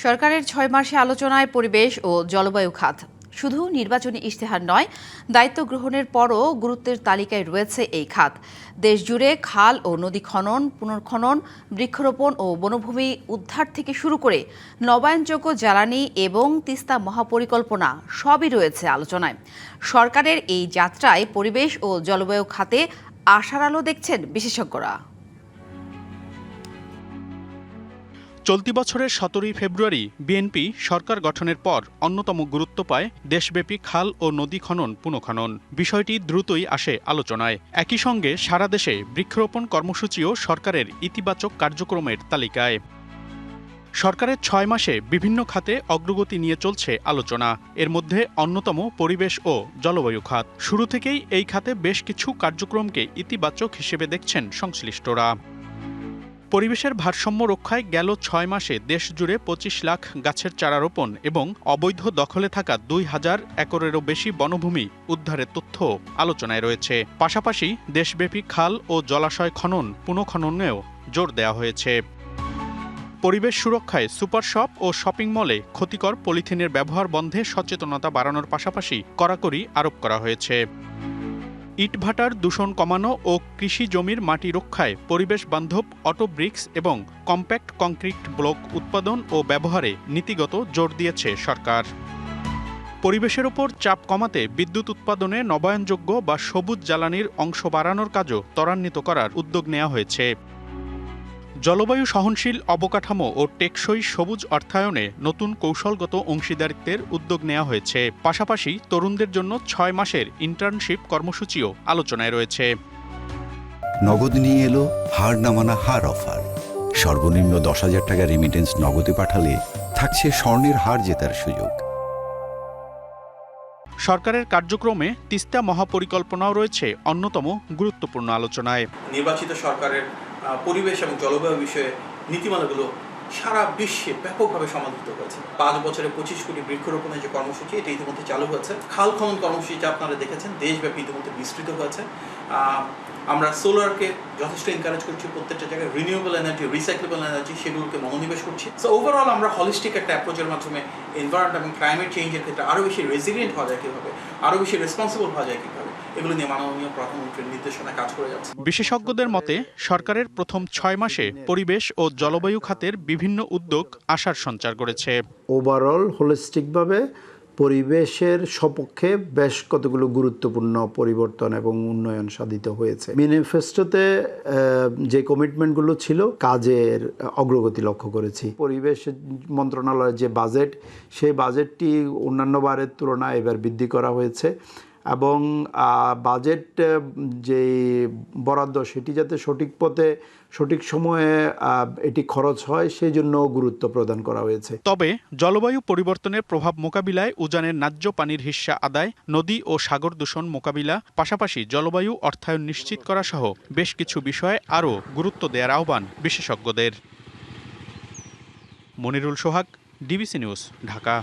সরকারের ৬ মাসে আলোচনায় পরিবেশ ও জলবায়ু খাত শুধু নির্বাচনী ইশতেহার নয়, দায়িত্ব গ্রহণের পরও গুরুত্বের তালিকায় রয়েছে এই খাত। দেশজুড়ে খাল ও নদী খনন, পুনর্খনন, বৃক্ষরোপণ ও বনভূমি উদ্ধার থেকে শুরু করে নবায়নযোগ্য জ্বালানি এবং তিস্তা মহাপরিকল্পনা সবই রয়েছে আলোচনায়। সরকারের এই যাত্রায় পরিবেশ ও জলবায়ু খাতে আশার আলো দেখছেন বিশেষজ্ঞরা। চলতি বছরের ১৭ ফেব্রুয়ারি বিএনপি সরকার গঠনের পর অন্যতম গুরুত্ব পায় দেশব্যাপী খাল ও নদী খনন পুনঃখনন। বিষয়টি দ্রুতই আসে আলোচনায়। একই সঙ্গে সারা দেশে বৃক্ষরোপণ কর্মসূচিও সরকারের ইতিবাচক কার্যক্রমের তালিকায়। সরকারের ৬ মাসে বিভিন্ন খাতে অগ্রগতি নিয়ে চলছে আলোচনা। এর মধ্যে অন্যতম পরিবেশ ও জলবায়ু খাত। শুরু থেকেই এই খাতে বেশ কিছু কার্যক্রমকে ইতিবাচক হিসেবে দেখছেন সংশ্লিষ্টরা। পরিবেশের ভারসাম্য রক্ষায় গেল ৬ মাসে দেশজুড়ে ২৫ লাখ গাছের চারা রোপণ এবং অবৈধ দখলে থাকা ২,০০০ একরেরও বেশি বনভূমি উদ্ধারের তথ্য আলোচনায় রয়েছে। পাশাপাশি দেশব্যাপী খাল ও জলাশয় খনন পুনঃখননেও জোর দেওয়া হয়েছে। পরিবেশ সুরক্ষায় সুপার শপ ও শপিং মলে ক্ষতিকর পলিথিনের ব্যবহার বন্ধে সচেতনতা বাড়ানোর পাশাপাশি কড়াকড়ি আরোপ করা হয়েছে। ইটভাটার দূষণ কমানো ও কৃষি জমির মাটি রক্ষায় পরিবেশ বান্ধব অটো ব্রিক্স এবং কম্প্যাক্ট কংক্রিট ব্লক উৎপাদন ও ব্যবহারে নীতিগত জোর দিয়েছে সরকার। পরিবেশের ওপর চাপ কমাতে বিদ্যুৎ উৎপাদনে নবায়নযোগ্য বা সবুজ জ্বালানির অংশ বাড়ানোর কাজও ত্বরান্বিত করার উদ্যোগ নেওয়া হয়েছে। জলবায়ু সহনশীল অবকাঠামো ও টেকসই সবুজ অর্থায়নে নতুন কৌশলগত অংশীদারিত্বের উদ্যোগ নেওয়া হয়েছে। পাশাপাশি তরুণদের জন্য ৬ মাসের ইন্টার্নশিপ কর্মসূচিও আলোচনায় রয়েছে। নগদ নিয়ে এলো হার না মানা হার অফার। সর্বনিম্ন ১০,০০০ টাকা রেমিটেন্স নগদে পাঠালে থাকছে স্বর্ণের হার জেতার সুযোগ। সরকারের কার্যক্রমে তিস্তা মহাপরিকল্পনাও রয়েছে অন্যতম গুরুত্বপূর্ণ আলোচনায়। নির্বাচিত সরকারের পরিবেশ এবং জলবায়ু বিষয়ে নীতিমালাগুলো সারা বিশ্বে ব্যাপকভাবে সমাদৃত হয়েছে। ৫ বছরে ২৫ কোটি বৃক্ষরোপণের যে কর্মসূচি, এটা ইতিমধ্যে চালু হয়েছে। খাল খনন কর্মসূচিটা আপনারা দেখেছেন দেশব্যাপী ইতিমধ্যে বিস্তৃত হয়েছে। আমরা সোলারকে যথেষ্ট এনকারেজ করছি, প্রত্যেকটা জায়গায় রিনিউয়েবল এনার্জি, রিসাইক্লেবল এনার্জি সেগুলোকে মনোনিবেশ করছি। সো ওভারঅল আমরা হলিস্টিক একটা অ্যাপ্রোচের মাধ্যমে এনভায়রনমেন্ট এবং ক্লাইমেট চেঞ্জের ক্ষেত্রে আরও বেশি রেজিলিয়েন্ট হওয়া যায় কীভাবে, আরও বেশি রেসপন্সিবল হওয়া যায় কীভাবে, এগুলো নিয়ে মাননীয় প্রধানমন্ত্রীর নির্দেশনায় কাজ করে যাচ্ছে। বিশেষজ্ঞদের মতে সরকারের প্রথম ৬ মাসে পরিবেশ ও জলবায়ু খাতের বিভিন্ন উদ্যোগ আশার সঞ্চার করেছে। ওভারঅল হোলিস্টিকভাবে পরিবেশের সপক্ষে বেশ কতগুলো গুরুত্বপূর্ণ পরিবর্তন এবং উন্নয়ন সাধিত হয়েছে। ম্যানিফেস্টোতে যে কমিটমেন্টগুলো ছিল কাজের অগ্রগতি লক্ষ্য করেছি। পরিবেশ মন্ত্রণালয়ের যে বাজেট, সেই বাজেটটি অন্যান্য বারের তুলনায় এবার বৃদ্ধি করা হয়েছে এবং বাজেট যে বরাদ্দ সেটি যাতে সঠিক পথে সঠিক সময়ে এটি খরচ হয় সেই জন্য গুরুত্ব প্রদান করা হয়েছে। তবে জলবায়ু পরিবর্তনের প্রভাব মোকাবিলায় উজানের ন্যায্য পানির হিস্যা আদায়, নদী ও সাগর দূষণ মোকাবিলা, পাশাপাশি জলবায়ু অর্থায়ন নিশ্চিত করা সহ বেশ কিছু বিষয়ে আরও গুরুত্ব দেওয়ার আহ্বান বিশেষজ্ঞদের। মনিরুল সোহাগ, ডিবিসি নিউজ, ঢাকা।